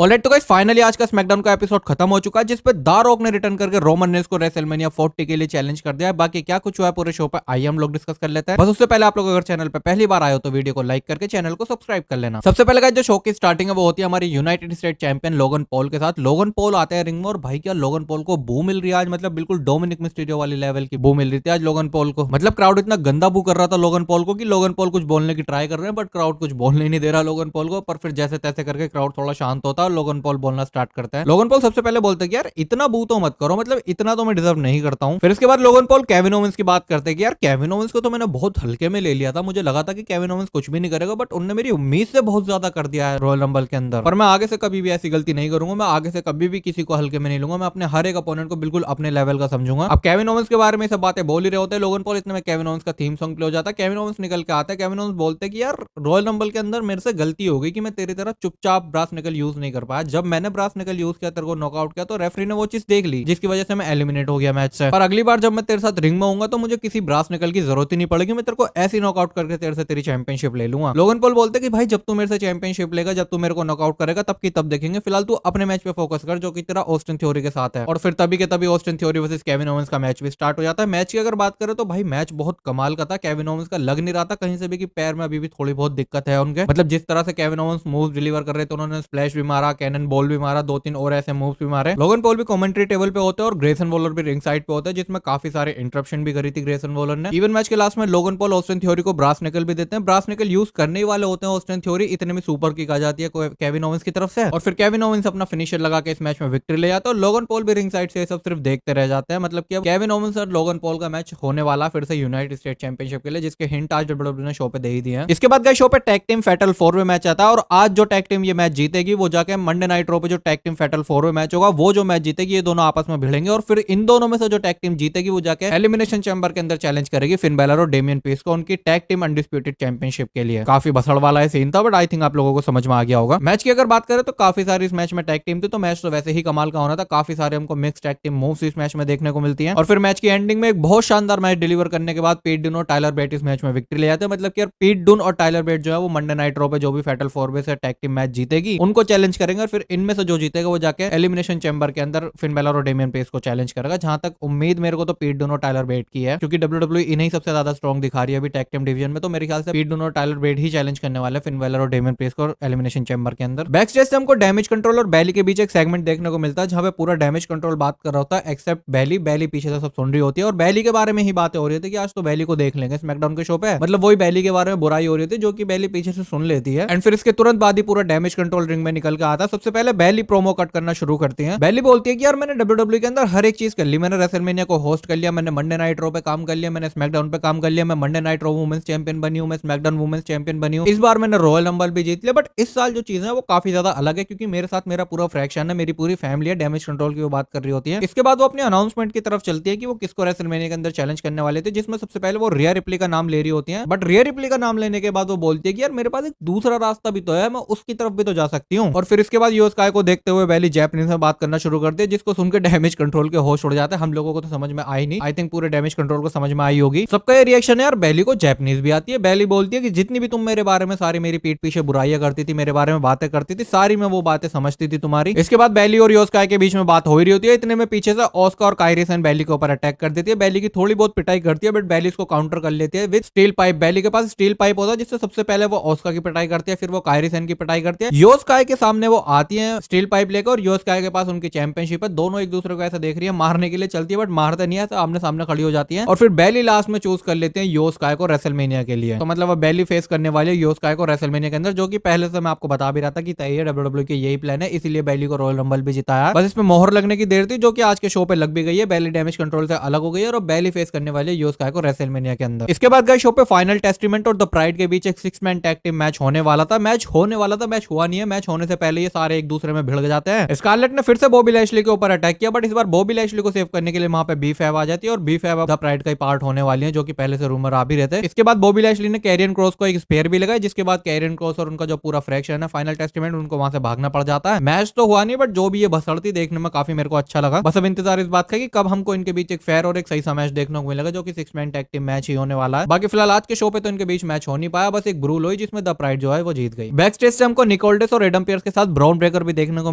Alright तो guys finally आज का स्मैकडाउन का एपिसोड खत्म हो चुका है जिसपे द रॉक ने रिटर्न करके रोमन रेंस को रेसलमेनिया 40 के लिए चैलेंज कर दिया है। बाकी क्या कुछ हुआ है पूरे शो पे आइए हम लोग डिस्कस कर लेते हैं। बस उससे पहले आप लोग अगर चैनल पे पहली बार आए हो तो वीडियो को लाइक करके चैनल को सब्सक्राइब कर लेना। सबसे पहले गाइस जो शो की स्टार्टिंग है वो होती है हमारी United state champion Logan Paul के साथ। लोगन पॉल आते हैं रिंग में और भाई क्या लोगन पॉल को बू मिल रही है आज, मतलब बिल्कुल डोमिनिक मिस्टीरियो वाली लेवल की बू मिल रही थी आज लोगन पॉल को। मतलब क्राउड इतना गंदा बू कर रहा था लोगन पॉल को कि लोगन पॉल कुछ बोलने की ट्राई कर रहे हैं बट क्राउड कुछ बोलने ही नहीं दे रहा लोगन पॉल को। पर फिर जैसे तैसे करके क्राउड थोड़ा शांत होता है और लोगन पॉल बोलना स्टार्ट करता है। लोगन पॉल सबसे पहले बोलते हैं कि यार इतना बू तो मत करो, मतलब इतना तो मैं डिजर्व नहीं करता हूं। फिर इसके बाद लोगन पॉल केविन ओवेंस की बात करते हैं कि यार केविन ओवेंस को तो मैंने बहुत हल्के में ले लिया था, मुझे लगा था कि केविन ओवेंस कुछ भी नहीं करेगा बट उन्होंने मेरी उम्मीद से बहुत ज्यादा कर दिया है रॉयल रंबल के अंदर। पर मैं आगे से कभी भी ऐसी गलती नहीं करूंगा, मैं आगे से कभी भी किसी को हल्के में नहीं लूंगा, मैं अपने हर एक अपोनेंट को बिल्कुल अपने लेवल का समझूंगा। अब केविन ओवेंस के बारे में सब बातें बोल ही रहे होते हैं लोगन पॉल, इतने में केविन ओवेंस का थीम सॉन्ग प्ले हो जाता है। केविन ओवेंस निकल के आता है, केविन ओवेंस बोलते हैं कि यार रॉयल रंबल के अंदर मेरे से गलती हो गई कि मैं तेरी तरह चुपचाप ब्रास निकल यूज नहीं कर पाया। जब मैंने ब्रास निकल यूज किया तेरे को नॉकआउट किया तो रेफरी ने वो चीज देख ली जिसकी वजह से मैं एलिमिनेट हो गया मैच से। पर अगली बार जब मैं तेरे साथ रिंग में होऊंगा तो मुझे किसी ब्रास निकल की जरूरत ही नहीं पड़ेगी, मैं तेरे को ऐसी नॉकआउट करके तेरे से तेरी चैंपियनशिप ले लूंगा। लोगन पॉल बोलते कि भाई जब तू मेरे से चैंपियनशिप लेगा, जब तू मेरे को नॉकआउट करेगा तब की तब देखेंगे, फिलहाल तू अपने मैच पे फोकस कर जो कि तेरा ऑस्टिन थ्योरी के साथ है। और फिर तभी के तभी Austin theory versus Kevin Owens का मैच भी स्टार्ट हो जाता है। मैच की अगर बात करें तो भाई मैच बहुत कमाल का था। केविन ओवेंस का लग नहीं रहा था कहीं से भी कि पैर में अभी भी थोड़ी बहुत दिक्कत है उनके, मतलब जिस तरह से केविन ओवेंस मूव्स डिलीवर कर रहे थे, उन्होंने स्प्लैश भी मारा, कैनन बॉल भी मारा, 2-3 और ऐसे मूव्स भी मारे। लोगन पॉल भी कमेंट्री टेबल पे होते हैं और ग्रेसन वॉलर भी रिंग साइड पे होता है जिसमें काफी सारे इंटरप्शन भी करी थी ग्रेसन वॉलर ने। इवन मैच के लास्ट में लोगन पॉल ऑस्टिन थ्योरी को ब्रास निकल भी देते हैं। ब्रास निकल यूज करने ही वाले होते हैं ऑस्टिन थ्योरी, इतने में सुपर किक आ जाती है केविन ओवेंस की तरफ से और फिर केविन ओवेंस अपना फिनिशर लगा के इस मैच में विक्ट्री ले जाता है। और लोगन पॉल भी रिंग साइड से सब सिर्फ देखते रह जाते हैं। मतलब कि अब केविन ओवेंस और लोगन पॉल का मैच होने वाला फिर से यूनाइटेड स्टेट चैंपियनशिप के लिए, जिसके हिंट आज डब्ल्यूडब्ल्यूई ने शो पे दे ही दिए हैं। इसके बाद गए शो पे tag team fatal 4 way match आता है और आज जो टैग टीम ये मैच जीतेगी वो जाके मंडे नाइट रो पे जो tag team fatal 4 way match होगा वो जो मैच जीतेगी ये दोनों आपस में भिड़ेंगे और फिर इन दोनों में से जो टैग टीम जीतेगी वो जाके एलिमिनेशन चैंबर के अंदर चैलेंज करेगी फिन बैलर और डेमियन पीस को उनकी टैग टीम अनडिस्प्यूटेड चैंपियनशिप के लिए। काफी भसड़ वाला सीन था बट आई थिंक आप लोगों को समझ में आ गया होगा। मैच की अगर बात करें तो काफी सारी इस मैच में टैग टीम थी, तो मैच तो वैसे ही कमाल का होना था। काफी सारे हमको मिक्स टैग टीम मूव्स इस मैच में देखने को मिलती हैं और फिर मैच की एंडिंग में एक बहुत शानदार मैच डिलीवर करने के बाद पीट डून और टाइलर बेट इस मैच में विक्ट्री ले जाते हैं। मतलब कि यार पीट डून और टाइलर बेट जो है वो मंडे नाइट रो पे जो भी फैटल 4 वे से टैग टीम मैच जीतेगी उनको चैलेंज करेंगे और फिर इनमें से जो जीतेगा वो जाके एलिमिनेशन चैंबर के अंदर फिन बैलर और डेमियन पेस को चैलेंज करेगा। जहां तक उम्मीद मेरे को तो पीट डून और टाइलर बेट की है क्योंकि डब्ल्यूडब्ल्यूई इन्हें सबसे ज्यादा स्ट्रॉन्ग दिखा रही है अभी टैग टीम डिवीजन में, तो मेरे ख्याल से पीट डून और टाइलर बेट ही चैलेंज करने वाले फिन बैलर और डेमियन पेस को एलिमिनेशन चैंबर के अंदर। बैक स्टेज से हमको डैमेज कंट्रोल और बैली के बीच एक सेगमेंट देखने को मिलता है जहां पे पूरा डैमेज कंट्रोल बात कर रहा होता है एक्सेप्ट बैली पीछे से सब सुन रही होती है और बैली के बारे में ही बातें हो रही थी कि आज तो बैली को देख लेंगे स्मैकडाउन के शो पे। मतलब वही बैली के बारे में बुराई हो रही थी जो कि बैली पीछे से सुन लेती है एंड फिर इसके तुरंत बाद ही पूरा डैमेज कंट्रोल रिंग में निकल के आता है। सबसे पहले बैली प्रोमो कट करना शुरू करती है। बैली बोलती है कि यार मैंने डब्ल्यूडब्ल्यूई के अंदर हर एक चीज कर ली, मैंने रेसलमेनिया को होस्ट कर लिया, मैंने मंडे नाइट रो पे काम कर लिया, मैंने स्मैकडाउन पे काम कर लिया, मैं मंडे नाइट रो वुमेन्स चैंपियन बनी हूं, मैं स्मैकडाउन वुमेन्स चैंपियन बनी हूं, इस बार मैंने रॉयल रंबल भी जीत लिया। बट इस साल जो चीज है वो काफी ज्यादा अलग है क्योंकि मेरे साथ मेरा पूरा फ्रैक्शन है, मेरी पूरी फैमिली है, डैमेज कंट्रोल की वो बात कर रही होती है। इसके बाद वो अपनी अनाउंसमेंट की तरफ चलती है कि वो किसको रेसलमेनिया के अंदर चैलेंज करने वाले थे, जिसमें सबसे पहले वो रिया रिप्ली का नाम ले रही होती है। बट रिया रिप्ली का नाम लेने के बाद वो बोलती है कि यार मेरे पास एक दूसरा रास्ता भी तो है, मैं उसकी तरफ भी तो जा सकती हूँ। और फिर इसके बाद यो स्काई को देखते हुए बैली जैपनीज में बात करना शुरू करती है जिसको सुनकर डैमेज कंट्रोल के होश उड़ जाते हैं। हम लोगों को तो समझ में आई नहीं, आई थिंक पूरे डैमेज कंट्रोल को समझ में आई होगी। सबका ये रिएक्शन है यार बैली को जैपनीज भी आती है। बैली बोलती है कि जितनी भी तुम मेरे बारे में सारी मेरी पीठ पीछे बुराइयां करती थी, मेरे बारे में बातें करती थी, सारी मैं वो बातें समझती थी तुम्हारी। इसके बाद बैली और योस्काई के बीच में बात हो रही होती है, इतने में पीछे से ऑस्का और काइरी सन बैली के ऊपर अटैक कर देती है। बैली की थोड़ी बहुत पिटाई करती है बट बैली इसको काउंटर कर लेती है विद स्टील पाइप। बैली के पास स्टील पाइप होता है जिससे सबसे पहले वो ऑस्का की पिटाई करती है, फिर वो काइरी सन की पिटाई करती है। योस्काई के सामने वो आती है स्टील पाइप लेकर और योस्काई के पास उनकी चैंपियनशिप है। दोनों एक दूसरे को ऐसा देख रही है, मारने के लिए चलती है बट मारते नहीं है, तो आमने सामने खड़ी हो जाती है और फिर बैली लास्ट में चूज कर लेते हैं योस्काई को रेसलमेनिया के लिए। तो मतलब वो बैली फेस करने वाली है योस्काई को रेसलमेनिया के अंदर, जो कि पहले से मैं आपको बता भी रहा था कि तय है डब्ल्यूडब्ल्यूई के यही प्लान है, इसीलिए बैली को रॉयल रंबल भी जिताया। बस इसमें मोहर लगने की देर थी जो कि आज के शो पे लग भी गई है। बैली डैमेज कंट्रोल से अलग हो गई है और बैली फेस करने वाली है योस्काई को रेसलमेनिया के अंदर। इसके बाद गए शो पे फाइनल टेस्टिमेंट और द प्राइड के बीच एक 6 मैन टैग टीम मैच होने वाला था। मैच हुआ नहीं है। मैच होने से पहले ये सारे एक दूसरे में भिड़ जाते हैं। स्कारलेट ने फिर से बॉबी लैशली के ऊपर अटैक किया बट इस बार बॉबी लैशली को सेव करने के लिए वहां पे बी फैब आ जाती है और बी फैब द प्राइड का पार्ट होने वाली है जो कि पहले से रूमर आ भी रहते हैं। इसके बाद बॉबी लैशली ने कैरियन क्रॉस को एक स्पेयर भी लगाया जिसके बाद कैरियन क्रॉस और उनका जो पूरा फ्रैक्शन है फाइनल टेस्टिमेंट उनको वहां से भागना पड़ जाता है। मैच तो हुआ नहीं बट जो भी ये भसड़ती देखने में काफी मेरे को अच्छा लगा। बस अब इंतजार इस बात का कि कब हमको इनके बीच एक फेयर और एक सही सा मैच देखने को मिलेगा जो कि 6 मैन टैग टीम मैच ही होने वाला है। बाकी फिलहाल आज के शो पे तो इनके बीच मैच हो नहीं पाया, बस एक ब्रूल हुई जिसमें द प्राइड जो है वो जीत गई। बैक स्टेज से हमको निकोल्डस और एडम पियर्स के साथ ब्रॉन ब्रेकर भी देखने को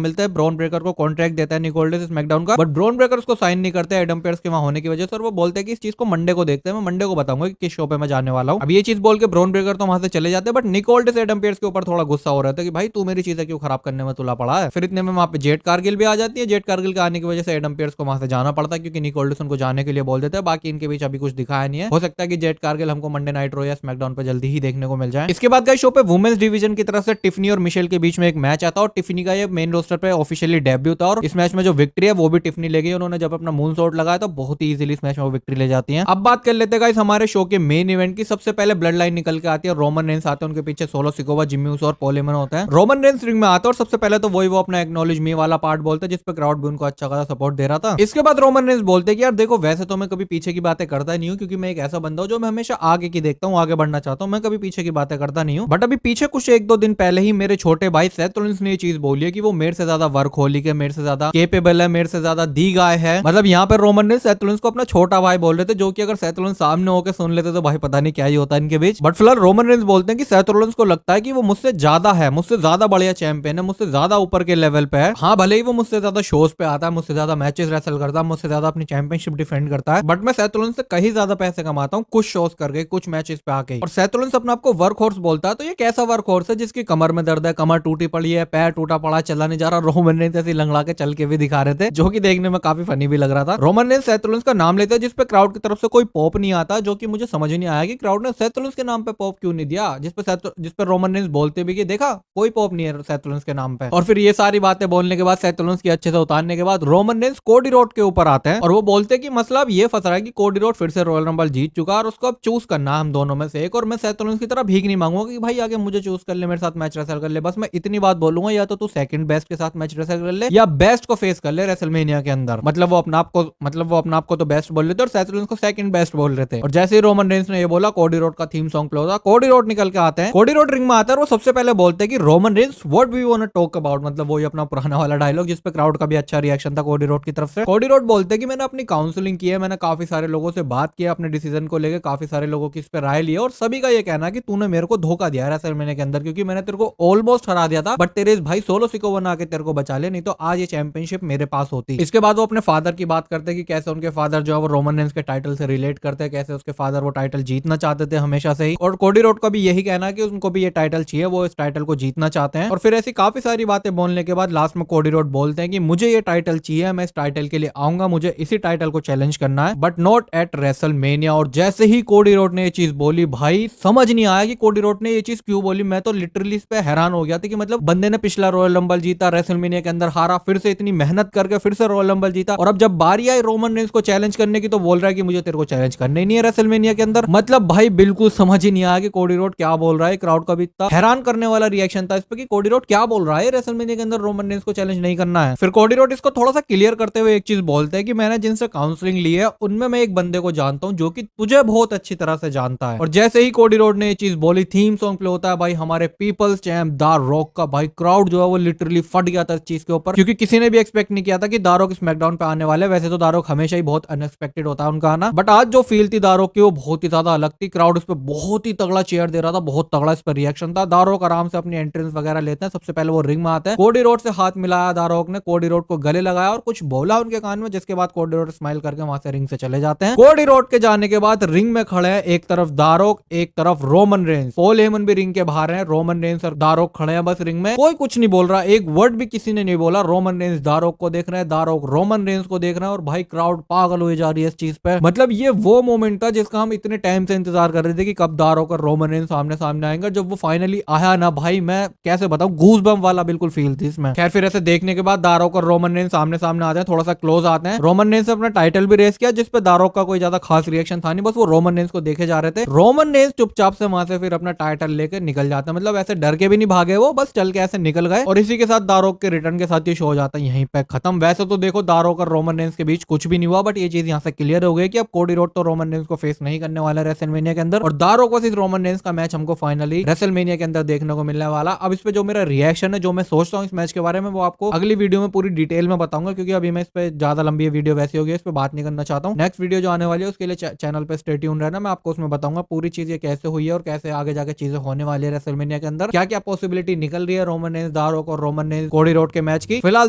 मिलता है। ब्रॉन ब्रेकर को कॉन्ट्रैक्ट देता है निक ऑल्ड्रेस स्मैकडाउन का, बट ब्रॉन ब्रेकर उसको साइन नहीं करते एडम पेयर्स के वहां होने की वजह से, और वो बोलते हैं कि इस चीज को मंडे को देखते हैं, मैं मंडे को बताऊंगा कि किस शो पे मैं जाने वाला हूं। अब ये चीज बोल के ब्रॉन ब्रेकर तो वहां से चले जाते हैं, बट निक ऑल्ड्रेस एडम पेयर्स के ऊपर थोड़ा गुस्सा हो रहा था कि भाई तू मेरी चीजें क्यों खराब करने में तुला पड़ा है। फिर इतने में वहां पे जेट कारगिल भी आ जाती है। जेट कारगिल के आने की वजह से एडम पेयर्स को वहां से जाना पड़ता है, क्योंकि निक ऑल्ड्रेस उनको जाने के लिए बोल देते हैं। बाकी इनके बीच अभी कुछ दिखाया नहीं है, हो सकता है कि जेट कारगिल हमको मंडे नाइट रो या स्मैकडाउन पे जल्दी ही देखने को मिल जाए। इसके बाद शो पे वुमेन्स डिवीजन की तरफ से टिफनी और मिशेल के बीच में एक मैच आता है, और टिफनी का ये मेन रोस्टर पे ऑफिशियली डेब्यू था, और इस मैच में जो विक्ट्री है वो भी टिफनी ले गई। उन्होंने जब अपना मून शॉट लगाया तो बहुत ही इजीली इस मैच में वो विक्ट्री ले जाती है। अब बात कर लेते हैं गाइस हमारे शो के मेन इवेंट की। सबसे पहले ब्लड लाइन निकल के आती है, रोमन रेंस आते हैं, उनके पीछे सोलो सिकोवा, जिम्मी ऊसो और पॉल हेमन होता है। रोमन रेंस रिंग में आता है और सबसे पहले तो वही वो अपना एक्नॉलेज मी वाला पार्ट बोलते हैं, जिसपे क्राउड भी उनको अच्छा खासा सपोर्ट दे रहा था। इसके बाद रोमन रेंस बोलते हैं कि यार देखो वैसे तो मैं कभी पीछे की बातें करता नहीं हूँ, क्योंकि मैं एक ऐसा बंदा हूँ जो मैं हमेशा आगे की देखता हूँ, आगे बढ़ना चाहता हूँ, मैं कभी पीछे की बातें करता नहीं हूँ। बट अभी पीछे कुछ एक दो दिन पहले ही मेरे छोटे भाई सेथ रोलिंस ने ये चीज बोली है कि वो मेरे से ज्यादा वर्कहोलिक है, मेरे से ज्यादा केपेबल है, मेरे से ज्यादा दी गाय है। मतलब यहाँ पे रोमन ने सेथ रोलिंस को अपना छोटा भाई बोल रहे थे, जो कि अगर सेथ रोलिंस सामने होकर सुन लेते तो भाई पता नहीं क्या ही होता इनके बीच। बट फिलहाल रोमन रेंस बोलते हैं कि सेथ रोलिंस को लगता है कि वो मुझसे ज्यादा है, मुझसे ज्यादा बढ़िया चैंपियन है, मुझसे ज्यादा ऊपर के लेवल पे है। हाँ भले ही वो मुझसे ज्यादा शोज पे आता है, मुझसे ज्यादा मैचेस रेसल करता है, मुझसे ज्यादा अपनी चैंपियनशिप डिफेंड करता है, बट मैं सेथ रोलिंस से कहीं ज्यादा पैसे कमाता हूँ कुछ शोज करके, कुछ मैचेस पे आके। और सेथ रोलिंस अपने आपको वर्क हॉर्स बोलता है, तो ये कैसा वर्क हॉर्स है जिसकी कमर में दर्द है, कमर टूटी पड़ी है, पैर टूटा पड़ा, चला नहीं जा रहा। रोमन रेंस ऐसे लंगड़ा के चल के भी दिखा रहे थे, जो कि देखने में काफी फनी भी लग रहा था। रोमन रेंस सेथ रोलिंस का नाम लेते हैं, जिसपे क्राउड की तरफ से कोई पॉप नहीं आता, जो कि मुझे समझ नहीं आया कि क्राउड ने सेथ रोलिंस के नाम पे पॉप क्यों नहीं दिया, जिसपे रोमन रेंस बोलते भी कि देखा कोई पॉप नहीं है सेथ रोलिंस के नाम पे। और फिर ये सारी बातें बोलने के बाद, सेथ रोलिंस की अच्छे से उतारने के बाद, रोमन रेंस कोडी रोड के ऊपर आते हैं और वो बोलते हैं कि मसला अब ये फंस रहा है कि कोडी रोड फिर से रॉयल रंबल जीत चुका है और उसको अब चूज करना है हम दोनों में से एक, और मैं सेथ रोलिंस की तरह भीख नहीं मांगूंगा कि भाई आगे मुझे चूज कर ले, मेरे साथ मैच रेसल कर ले। बस मैं इतनी बात बोलूंगा, या तो तू सेकंड बेस्ट के साथ मैच रेसल कर ले, या बेस्ट को फेस कर ले रेसलमेनिया के अंदर। मतलब वो अपना आप को तो बेस्ट बोल रहे थे और सेथ रोलिंस को सेकंड बेस्ट बोल रहे थे। और जैसे ही रोमन रेंस ने ये बोला, कोडी रोड का थीम सॉन्ग प्ले होता, कोडी रोड निकल के आते हैं, कोडी रोड रिंग में आता है और वो सबसे पहले बोलते हैं कि Roman Reigns what we want to talk about. मतलब वही अपना पुराना वाला डायलॉग, जिसपे क्राउड का भी अच्छा रिएक्शन था कोडी रोड की तरफ से। कोडी रोड बोलते हैं कि मैंने अपनी काउंसलिंग की है, मैंने काफी सारे लोगों से बात की, अपने डिसीजन को लेकर काफी सारे लोगों की इस पे राय ली है, और सभी का ये कहना है कि तूने मेरे को धोखा दिया है रेसलमेनिया के अंदर, क्योंकि मैंने तेरे को ऑलमोस्ट हरा दिया था, बट तेरे इस भाई सोलो सिकोवा ने आके तेरे को बचा ले, नहीं तो आज ये चैंपियनशिप मेरे पास होती। इसके बाद वो अपने फादर की बात करते हैं कि कैसे उनके फादर जो है वो रोमन रेंस के टाइटल से रिलेट करते हैं, कैसे उसके फादर वो टाइटल जीतना चाहते थे हमेशा से ही, और कोडी रोड का भी यही कहना है कि उनको भी ये टाइटल चाहिए, वो इस टाइटल को जीतना चाहते हैं। और फिर ऐसी काफी सारी बातें बोलने के बाद लास्ट में कोडी रोड बोलते हैं कि मुझे ये टाइटल चाहिए, मैं इस टाइटल के लिए आऊंगा, मुझे इसी टाइटल को चैलेंज करना है, बट नॉट एट रेसलमेनिया। और जैसे ही कोडी रोड ने ये चीज बोली, भाई समझ नहीं आया कि कोडी रोड ने ये चीज क्यों बोली। मैं तो लिटरली इस पे हैरान हो गया था कि मतलब बंदे ने पिछला रॉयल रंबल जीता, रेसलमेनिया के अंदर हारा, फिर से इतनी मेहनत करके फिर से रॉयल रंबल जीता, और अब जब बारी आई रोमन रेंस को चैलेंज करने की तो बोल रहा है कि मुझे तेरे को चैलेंज करने ही नहीं है रेसलमेनिया के अंदर। मतलब भाई बिल्कुल समझ ही नहीं आया कि कोडी रोड क्या बोल रहा है। क्राउड का भी इतना हैरान करने वाला रिएक्शन था इस पे कि कोडी रोड क्या बोल रहा है, रेसलमेनिया के अंदर रोमन रेंस को चैलेंज नहीं करना है। फिर कोडी रोड इसको थोड़ा सा क्लियर करते हुए एक चीज बोलते हैं कि मैंने जिनसे काउंसलिंग ली है उनमें मैं एक बंदे को जानता हूं जो कि तुझे बहुत अच्छी तरह से जानता है। और जैसे ही कोडी रोड ने ये चीज बोली, थीम सॉन्ग प्ले होता है भाई हमारे पीपल्स चैंप द रॉक का। भाई क्राउड जो है वो लिटरली फट गया था इस चीज के ऊपर, क्योंकि किसी ने भी एक्सपेक्ट नहीं किया था कि द रॉक स्मैकडाउन पे आने वाले। वैसे तो द रॉक हमेशा ही बहुत अनएक्सपेक्टेड होता है उनका आना, बट आज जो फील थी द रॉक की वो बहुत ही ज्यादा अलग थी। क्राउड उस पर बहुत ही तगड़ा चेयर दे रहा था, बहुत तगड़ा इस पर रिएक्शन था। द रॉक आराम से अपनी एंट्रेंस वगैरह लेते हैं, सबसे पहले वो रिंग में आते हैं, कोडी रोड से हाथ मिलाया द रॉक ने, कोडी रोड को गले लगाया और कुछ बोला उनके कान में, जिसके बाद कोडी रोड स्माइल करके वहां से रिंग से चले जाते हैं। कोडी रोड के जाने के बाद रिंग में खड़े हैं, एक तरफ द रॉक, एक तरफ रोमन रेंस। पॉल हेमन भी रिंग के बाहर है, रोमन रेंस और द रॉक खड़े हैं बस रिंग में। कोई कुछ नहीं बोल रहा, एक वर्ड भी किसी ने नहीं बोला। रोमन रेंस द रॉक को देख रहे हैं, द रॉक रोमन रेंस को देख रहे हैं, और भाई क्राउड पागल हो जा रही है इस चीज पे। मतलब ये वो मोमेंट था जिसका हम इतने टाइम से इंतजार कर रहे थे कि कब द रॉक और रोमन रेंस सामने सामने आएंगे। जब वो फाइनली आया ना भाई, मैं कैसे बताऊं, गूज बम वाला बिल्कुल फील थी इसमें। खैर फिर ऐसे देखने के बाद द रॉक और रोमन रेंस सामने सामने आते हैं, थोड़ा सा क्लोज आते हैं। रोमन रेंस ने अपना टाइटल भी रेस किया, जिसपे द रॉक का कोई ज्यादा खास रिएक्शन था नहीं, बस वो रोमन रेंस को देखे जा रहे थे। रोमन रेंस चुपचाप से वहां से फिर अपना टाइटल लेकर निकल जाते हैं, मतलब ऐसे डर के भी नहीं भागे, वो बस चल के ऐसे निकल गए। और इसी के साथ द रॉक के रिटर्न के साथ ये शो हो जाता है यहीं पे खत्म। वैसे तो देखो द रॉक और रोमन रेंस के बीच कुछ भी नहीं हुआ, बट ये चीज यहाँ से क्लियर हो गई कि अब कोडी रोड तो रोमन रेंस को फेस नहीं करने वाला रेसलमेनिया के अंदर, और the rock versus Roman Reigns का मैच हमको फाइनली रेसलमेनिया के अंदर देखने को मिलने वाला। अब इस पे जो मेरा रिएक्शन है, जो मैं सोचता हूँ इस मैच के बारे में, वो आपको अगली वीडियो में पूरी डिटेल में बताऊंगा, क्योंकि अभी मैं इस पे ज्यादा लंबी वीडियो वैसी होगी, इस पे बात नहीं करना चाहता हूँ। नेक्स्ट वीडियो जो आने वाली है उसके लिए चैनल पे स्टे ट्यून रहना, मैं आपको उसमें बताऊंगा पूरी चीज ये कैसे हुई है और कैसे आगे जाके चीजें होने वाली है रेसलमेनिया के अंदर, क्या क्या पॉसिबिलिटी निकल रही है रोमन ने दारोक और रोमन ने कोडी रोड के मैच की। फिलहाल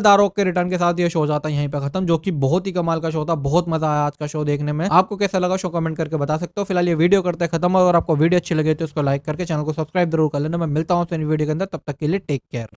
दारोक के रिटर्न के साथ ये शो जाता है यहीं पे खत्म, जो कि बहुत ही कमाल का शो था। बहुत मजा आया आज का शो देखने में। आपको कैसा लगा शो कमेंट करके बता सकते हो। फिलहाल ये वीडियो करते हैं खत्म, और आपको वीडियो अच्छी लगे तो उसको लाइक करके चैनल को सब्सक्राइब जरूर कर लेना। मैं मिलता हूँ वीडियो के अंदर, तब तक के लिए टेक केयर।